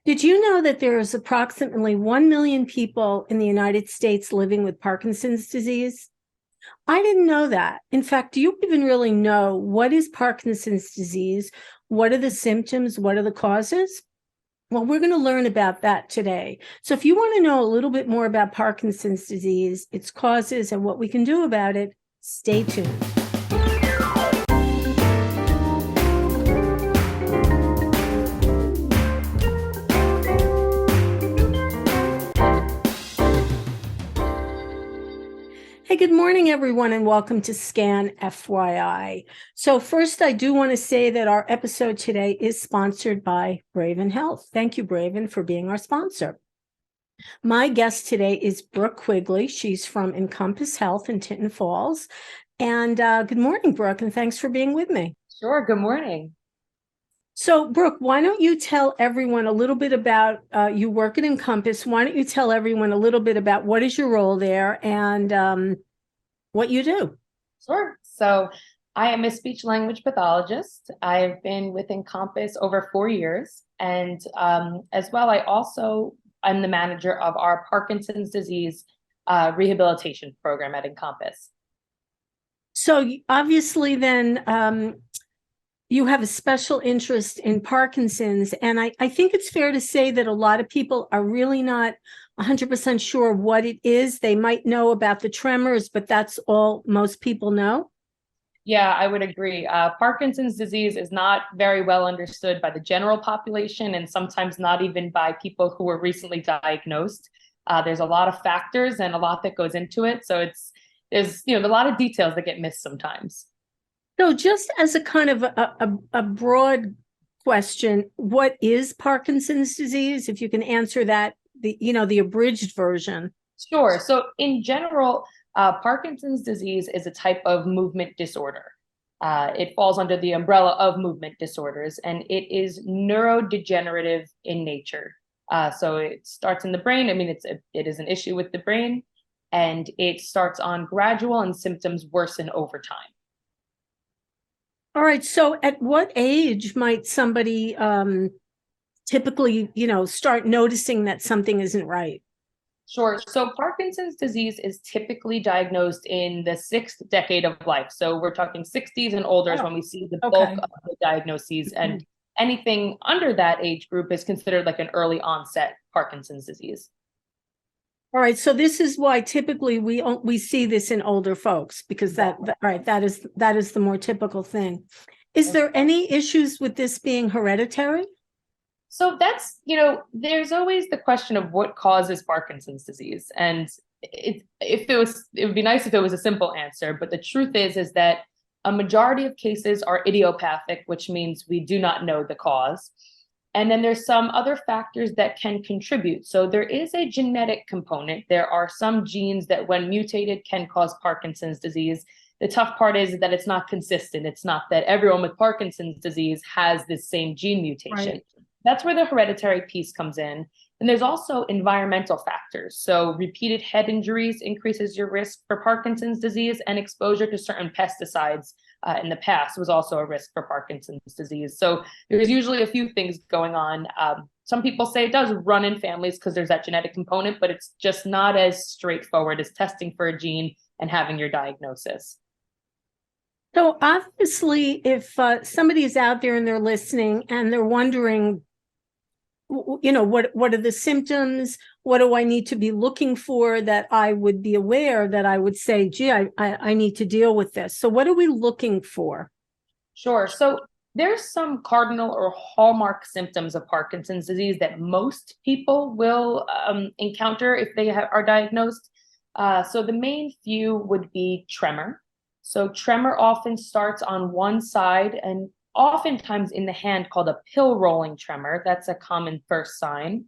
Did you know that there is approximately 1 million people in the United States living with Parkinson's disease? I didn't know that. In fact, do you even really know what is Parkinson's disease? What are the symptoms? What are the causes? Well, we're going to learn about that today. So if you want to know a little bit more about Parkinson's disease, its causes, and what we can do about it, stay tuned. Hey, good morning, everyone, and welcome to Scan FYI. So first, I do want to say that our episode today is sponsored by Braven Health. Thank you, Braven, for being our sponsor. My guest today is Brook Quigley. She's from Encompass Health in Tinton Falls. And good morning, Brook, and thanks for being with me. Sure. Good morning. So, Brook, why don't you tell everyone a little bit about, you work at Encompass. Why don't you tell everyone a little bit about what is your role there and what you do? Sure. So I am a speech language pathologist. I've been with Encompass over 4 years. And as well, I'm the manager of our Parkinson's disease rehabilitation program at Encompass. So obviously then you have a special interest in Parkinson's. And I think it's fair to say that a lot of people are really not 100% sure what it is. They might know about the tremors, but that's all most people know. Yeah, I would agree. Parkinson's disease is not very well understood by the general population and sometimes not even by people who were recently diagnosed. There's a lot of factors and a lot that goes into it. So there's a lot of details that get missed sometimes. So just as a kind of a broad question, what is Parkinson's disease? If you can answer that, the abridged version. Sure. So in general, Parkinson's disease is a type of movement disorder. It falls under the umbrella of movement disorders, and it is neurodegenerative in nature. So it starts in the brain. I mean, it is an issue with the brain, and it starts on gradual and symptoms worsen over time. All right. So at what age might somebody typically, start noticing that something isn't right? Sure. So Parkinson's disease is typically diagnosed in the sixth decade of life. So we're talking 60s and older is when we see the bulk of the diagnoses. And anything under that age group is considered like an early onset Parkinson's disease. All right. So this is why typically we see this in older folks, because that is the more typical thing. Is there any issues with this being hereditary? So that's, there's always the question of what causes Parkinson's disease. And it would be nice if it was a simple answer, but the truth is that a majority of cases are idiopathic, which means we do not know the cause. And then there's some other factors that can contribute. So there is a genetic component. There are some genes that when mutated can cause Parkinson's disease. The tough part is that it's not consistent. It's not that everyone with Parkinson's disease has this same gene mutation. Right. That's where the hereditary piece comes in. And there's also environmental factors. So repeated head injuries increases your risk for Parkinson's disease, and exposure to certain pesticides in the past was also a risk for Parkinson's disease. So there's usually a few things going on. Some people say it does run in families because there's that genetic component, but it's just not as straightforward as testing for a gene and having your diagnosis. So obviously, if somebody is out there and they're listening and they're wondering, what are the symptoms? What do I need to be looking for that I would be aware that I would say, gee, I need to deal with this. So what are we looking for? Sure. So there's some cardinal or hallmark symptoms of Parkinson's disease that most people will encounter if they are diagnosed. So the main few would be tremor. So tremor often starts on one side and oftentimes in the hand, called a pill rolling tremor. That's a common first sign.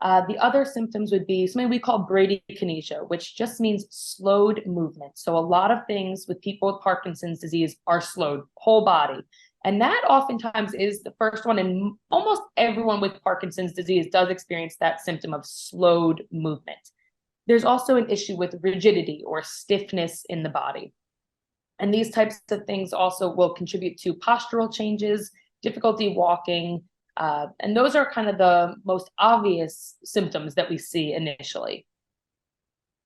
The other symptoms would be something we call bradykinesia, which just means slowed movement. So a lot of things with people with Parkinson's disease are slowed, whole body. And that oftentimes is the first one, and almost everyone with Parkinson's disease does experience that symptom of slowed movement. There's also an issue with rigidity or stiffness in the body. And these types of things also will contribute to postural changes, difficulty walking, And those are kind of the most obvious symptoms that we see initially.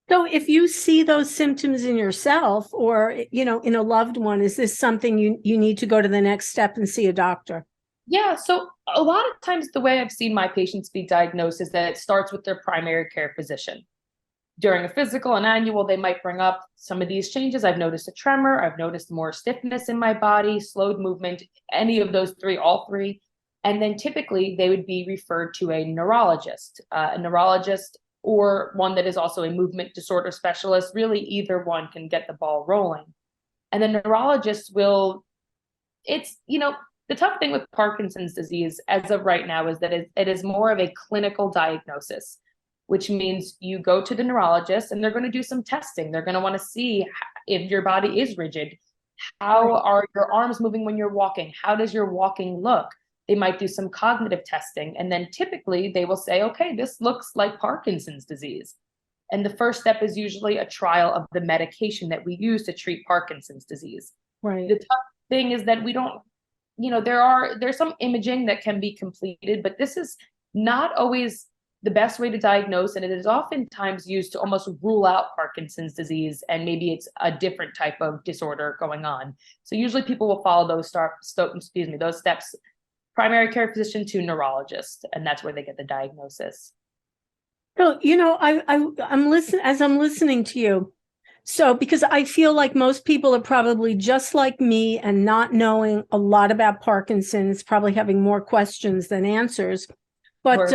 So if you see those symptoms in yourself or, in a loved one, is this something you need to go to the next step and see a doctor? Yeah, so a lot of times the way I've seen my patients be diagnosed is that it starts with their primary care physician. During a physical and annual, they might bring up some of these changes. I've noticed a tremor, I've noticed more stiffness in my body, slowed movement, any of those three, all three. And then typically they would be referred to a neurologist, or one that is also a movement disorder specialist. Really, either one can get the ball rolling. And the neurologist will, the tough thing with Parkinson's disease as of right now is that it is more of a clinical diagnosis, which means you go to the neurologist and they're going to do some testing. They're going to want to see if your body is rigid. How are your arms moving when you're walking? How does your walking look? They might do some cognitive testing. And then typically they will say, okay, this looks like Parkinson's disease. And the first step is usually a trial of the medication that we use to treat Parkinson's disease. Right. The tough thing is that we don't, there's some imaging that can be completed, but this is not always the best way to diagnose, and it is oftentimes used to almost rule out Parkinson's disease, and maybe it's a different type of disorder going on. So usually people will follow those steps: primary care physician to neurologist, and that's where they get the diagnosis. So, I'm listening to you. So, because I feel like most people are probably just like me and not knowing a lot about Parkinson's, probably having more questions than answers. But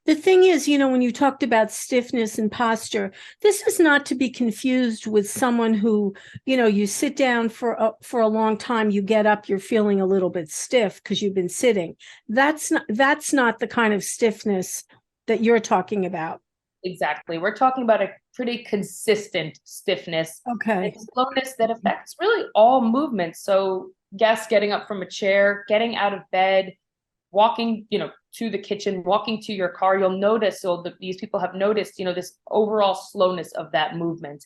the thing is, when you talked about stiffness and posture, this is not to be confused with someone who, you sit down for a long time, you get up, you're feeling a little bit stiff because you've been sitting. That's not the kind of stiffness that you're talking about. Exactly. We're talking about a pretty consistent stiffness and slowness that affects really all movements. So guests getting up from a chair, getting out of bed, walking, to the kitchen, walking to your car, you'll notice, these people have noticed, this overall slowness of that movement.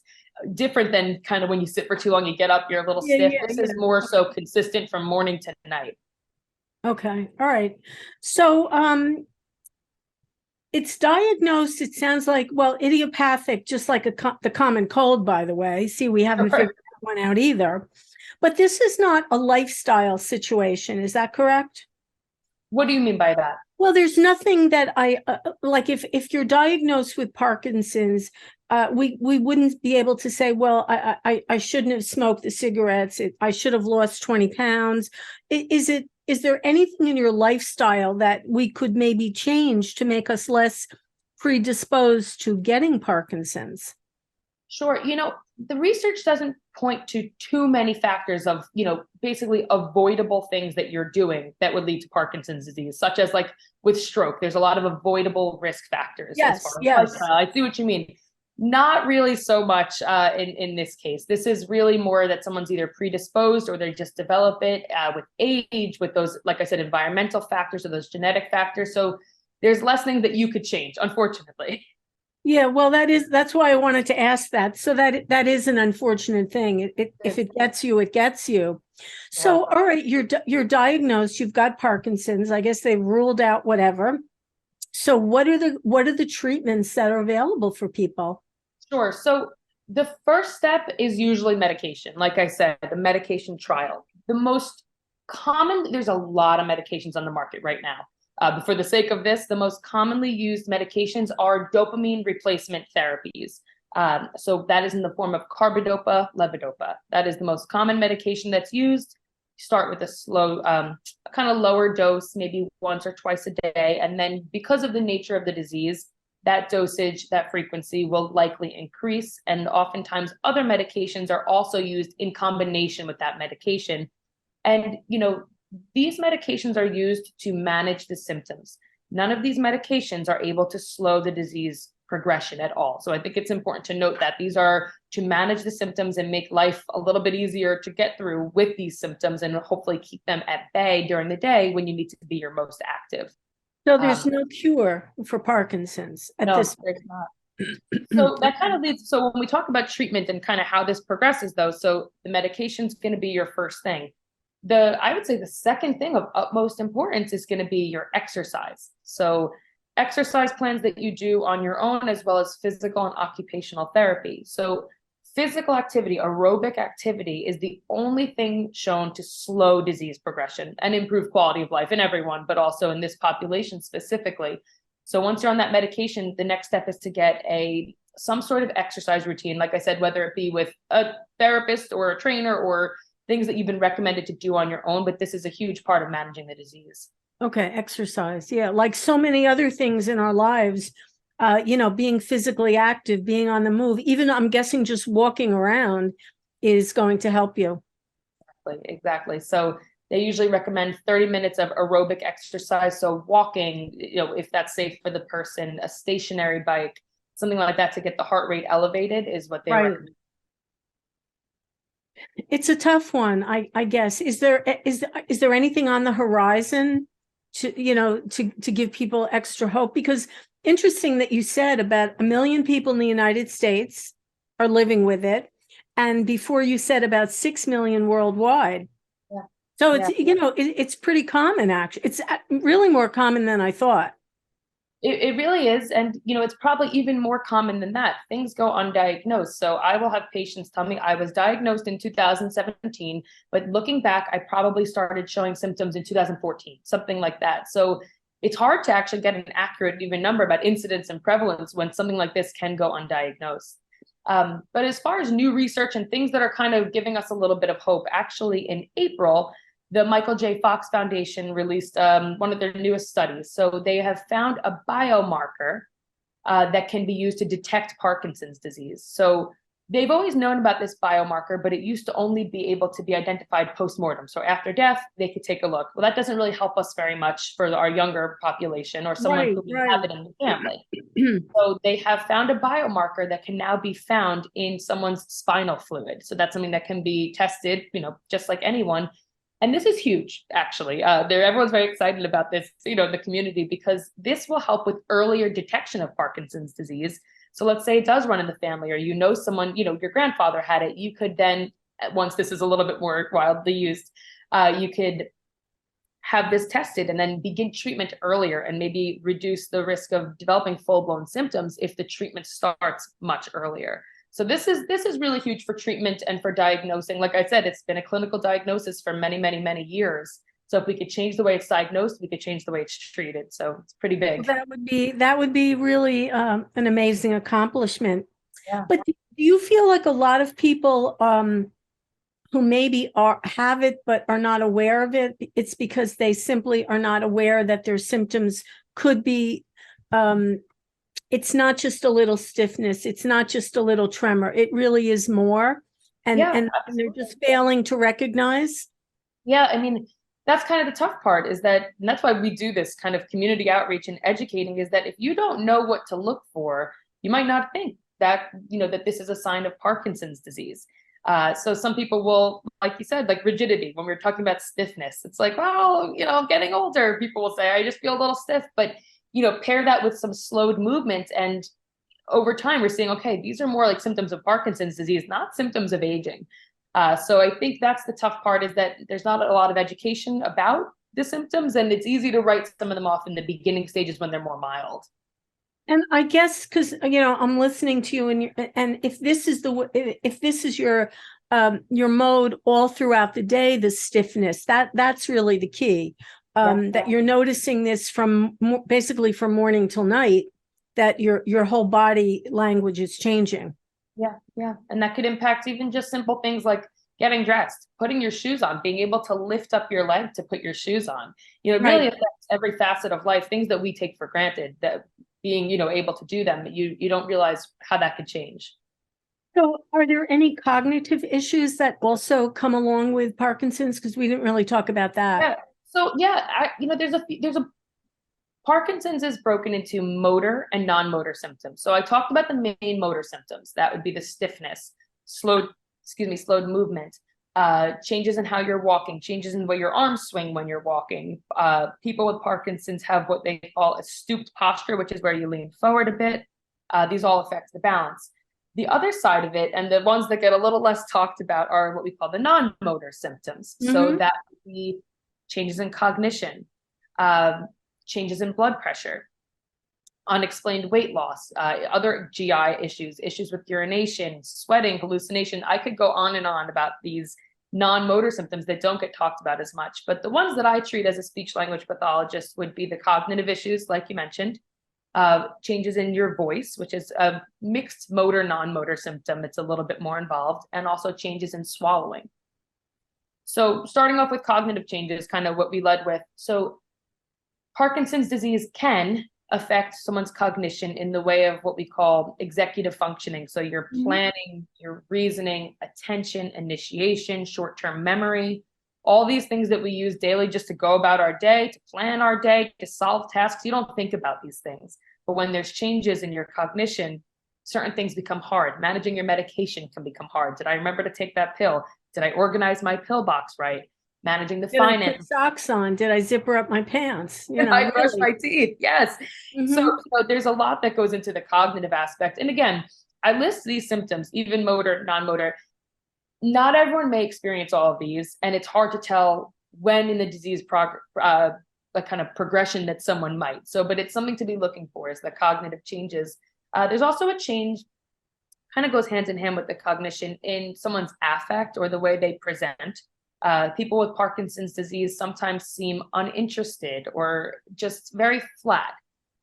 Different than kind of when you sit for too long, you get up, you're a little stiff. This is more so consistent from morning to night. Okay. All right. So, it's diagnosed, it sounds like, well, idiopathic, just like the common cold, by the way. See, we haven't figured that one out either. But this is not a lifestyle situation. Is that correct? What do you mean by that? Well, there's nothing that I like. If you're diagnosed with Parkinson's, we wouldn't be able to say, well, I shouldn't have smoked the cigarettes. I should have lost 20 pounds. Is there anything in your lifestyle that we could maybe change to make us less predisposed to getting Parkinson's? Sure. The research doesn't point to too many factors of, basically avoidable things that you're doing that would lead to Parkinson's disease, such as like with stroke. There's a lot of avoidable risk factors. Yes. I see what you mean. Not really so much in this case. This is really more that someone's either predisposed or they just develop it with age, with those, like I said, environmental factors or those genetic factors. So there's less things that you could change, unfortunately. Yeah, well, that's why I wanted to ask that. So that is an unfortunate thing. If it gets you, it gets you. So, all right, you're diagnosed. You've got Parkinson's. I guess they've ruled out whatever. So, what are the treatments that are available for people? Sure. So the first step is usually medication. Like I said, the medication trial. The most common, there's a lot of medications on the market right now. But for the sake of this, the most commonly used medications are dopamine replacement therapies. So that is in the form of carbidopa, levodopa. That is the most common medication that's used. Start with a slow, kind of lower dose, maybe once or twice a day. And then because of the nature of the disease, that dosage, that frequency will likely increase. And oftentimes other medications are also used in combination with that medication. And, these medications are used to manage the symptoms. None of these medications are able to slow the disease progression at all. So I think it's important to note that these are to manage the symptoms and make life a little bit easier to get through with these symptoms and hopefully keep them at bay during the day when you need to be your most active. So there's no cure for Parkinson's at this point. There's not. So that kind of leads, so when we talk about treatment and kind of how this progresses though, so the medication is going to be your first thing. I would say the second thing of utmost importance is going to be your exercise. So exercise plans that you do on your own, as well as physical and occupational therapy. So physical activity, aerobic activity, is the only thing shown to slow disease progression and improve quality of life in everyone, but also in this population specifically. So once you're on that medication, the next step is to get some sort of exercise routine. Like I said, whether it be with a therapist or a trainer or things that you've been recommended to do on your own, but this is a huge part of managing the disease. Okay, exercise. Yeah, like so many other things in our lives, being physically active, being on the move, even I'm guessing just walking around is going to help you. Exactly. So they usually recommend 30 minutes of aerobic exercise. So walking, if that's safe for the person, a stationary bike, something like that to get the heart rate elevated is what they recommend. It's a tough one, I guess. Is there anything on the horizon to give people extra hope? Because interesting that you said about 1 million people in the United States are living with it, and before you said about 6 million worldwide. Yeah. So it's it's pretty common, actually. It's really more common than I thought. It really is. And, it's probably even more common than that. Things go undiagnosed. So I will have patients tell me I was diagnosed in 2017, but looking back, I probably started showing symptoms in 2014, something like that. So it's hard to actually get an accurate even number about incidence and prevalence when something like this can go undiagnosed. But as far as new research and things that are kind of giving us a little bit of hope, actually in April, the Michael J. Fox Foundation released one of their newest studies. So they have found a biomarker that can be used to detect Parkinson's disease. So they've always known about this biomarker, but it used to only be able to be identified post-mortem. So after death, they could take a look. Well, that doesn't really help us very much for our younger population or someone who have it in the family. So they have found a biomarker that can now be found in someone's spinal fluid. So that's something that can be tested, just like anyone. And this is huge, actually. Everyone's very excited about this, the community, because this will help with earlier detection of Parkinson's disease. So let's say it does run in the family, or someone, your grandfather had it. You could then, once this is a little bit more widely used, you could have this tested and then begin treatment earlier and maybe reduce the risk of developing full-blown symptoms if the treatment starts much earlier. So this is really huge for treatment and for diagnosing. Like I said, it's been a clinical diagnosis for many, many, many years. So if we could change the way it's diagnosed, we could change the way it's treated. So it's pretty big. Well, that would be really an amazing accomplishment. Yeah. But do you feel like a lot of people who maybe have it but are not aware of it, it's because they simply are not aware that their symptoms could be it's not just a little stiffness, it's not just a little tremor, it really is more, and they're just failing to recognize? Yeah, I mean, that's kind of the tough part, is that, and that's why we do this kind of community outreach and educating, is that if you don't know what to look for, you might not think that that this is a sign of Parkinson's disease. So some people will, like you said, like rigidity, when we were talking about stiffness, it's like, well, I'm getting older. People will say, I just feel a little stiff, but pair that with some slowed movement, and over time we're seeing, okay, these are more like symptoms of Parkinson's disease, not symptoms of aging. So I think that's the tough part, is that there's not a lot of education about the symptoms, and it's easy to write some of them off in the beginning stages when they're more mild. And I guess because I'm listening to you, and if this is your mode all throughout the day, the stiffness, that's really the key. That you're noticing this basically from morning till night, that your whole body language is changing. Yeah. And that could impact even just simple things like getting dressed, putting your shoes on, being able to lift up your leg to put your shoes on. It really affects every facet of life, things that we take for granted, that being, able to do them, you don't realize how that could change. So are there any cognitive issues that also come along with Parkinson's? Because we didn't really talk about that. Yeah. So there's a Parkinson's is broken into motor and non-motor symptoms. So I talked about the main motor symptoms. That would be the stiffness, slowed movement, changes in how you're walking, changes in the way your arms swing when you're walking. People with Parkinson's have what they call a stooped posture, which is where you lean forward a bit. These all affect the balance. The other side of it, and the ones that get a little less talked about, are what we call the non-motor symptoms. So that would be changes in cognition, changes in blood pressure, unexplained weight loss, other GI issues, issues with urination, sweating, hallucination. I could go on and on about these non-motor symptoms that don't get talked about as much. But the ones that I treat as a speech language pathologist would be the cognitive issues, like you mentioned, changes in your voice, which is a mixed motor, non-motor symptom. It's a little bit more involved, and also changes in swallowing. So starting off with cognitive changes, kind of what we led with. So Parkinson's disease can affect someone's cognition in the way of what we call executive functioning. So your planning, your reasoning, attention, initiation, short-term memory, all these things that we use daily just to go about our day, to plan our day, to solve tasks. You don't think about these things. But when there's changes in your cognition, certain things become hard. Managing your medication can become hard. Did I remember to take that pill? Did I organize my pill box right? Managing the finance. Did I put socks on? Did I zipper up my pants? You know, I brush my teeth. Yes. So there's a lot that goes into the cognitive aspect. And again, I list these symptoms, even motor, non-motor. Not everyone may experience all of these, and it's hard to tell when in the disease the kind of progression that someone might. So, but it's something to be looking for, is the cognitive changes. There's also a change, kind of goes hand in hand with the cognition, in someone's affect or the way they present. People with Parkinson's disease sometimes seem uninterested or just very flat.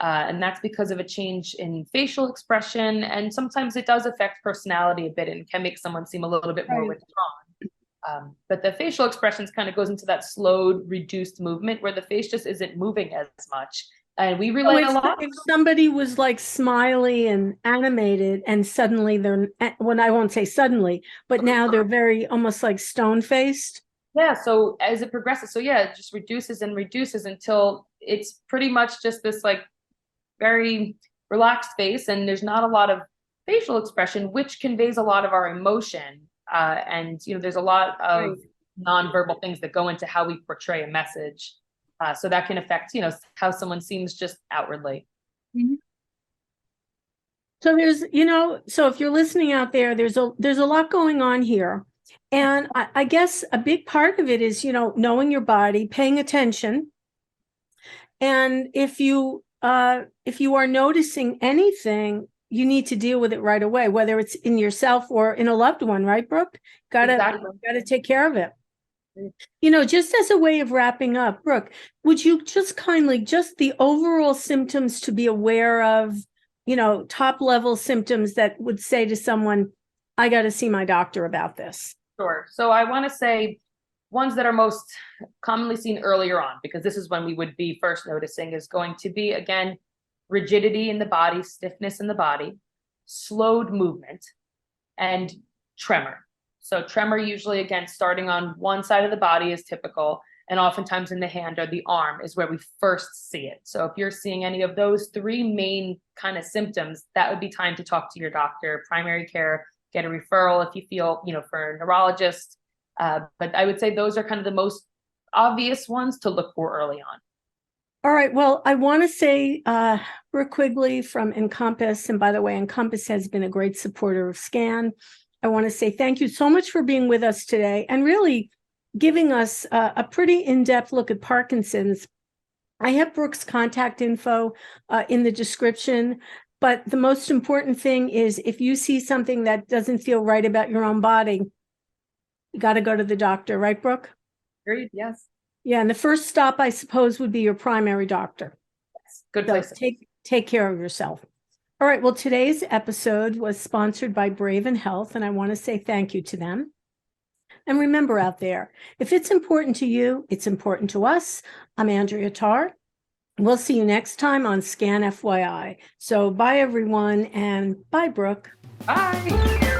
And that's because of a change in facial expression. And sometimes it does affect personality a bit and can make someone seem a little bit more withdrawn. But the facial expressions kind of goes into that slowed, reduced movement where the face just isn't moving as much. And we relate a lot. If somebody was like smiley and animated, and suddenly they're, well, I won't say suddenly, but now they're very almost like stone-faced. Yeah, so as it progresses, so yeah, it just reduces and reduces until it's pretty much just this like very relaxed face, and there's not a lot of facial expression, which conveys a lot of our emotion. And there's a lot of nonverbal things that go into how we portray a message. So that can affect, how someone seems just outwardly. So there's, so if you're listening out there, there's a lot going on here. And I guess a big part of it is, knowing your body, paying attention. And if you are noticing anything, you need to deal with it right away, whether it's in yourself or in a loved one, right, Brooke? Gotta take care of it. Just as a way of wrapping up, Brooke, would you just kindly, just the overall symptoms to be aware of, top level symptoms that would say to someone, I got to see my doctor about this? Sure. So I want to say ones that are most commonly seen earlier on, because this is when we would be first noticing, is going to be, again, rigidity in the body, stiffness in the body, slowed movement, and tremor. So tremor usually, again, starting on one side of the body is typical, and oftentimes in the hand or the arm is where we first see it. So if you're seeing any of those three main kind of symptoms, that would be time to talk to your doctor, primary care, get a referral if you feel, for a neurologist. But I would say those are kind of the most obvious ones to look for early on. All right. Well, I want to say Brook Quigley from Encompass, and by the way, Encompass has been a great supporter of SCAN. I want to say thank you so much for being with us today and really giving us a pretty in-depth look at Parkinson's. I have Brooke's contact info in the description. But the most important thing is, if you see something that doesn't feel right about your own body, you got to go to the doctor, right, Brooke? Agreed. Yes. Yeah. And the first stop, I suppose, would be your primary doctor. Yes. Good place. So take care of yourself. All right. Well, today's episode was sponsored by Brave and Health, and I want to say thank you to them. And remember out there, if it's important to you, it's important to us. I'm Andrea Tarr. We'll see you next time on Scan FYI. So bye, everyone, and bye, Brooke. Bye.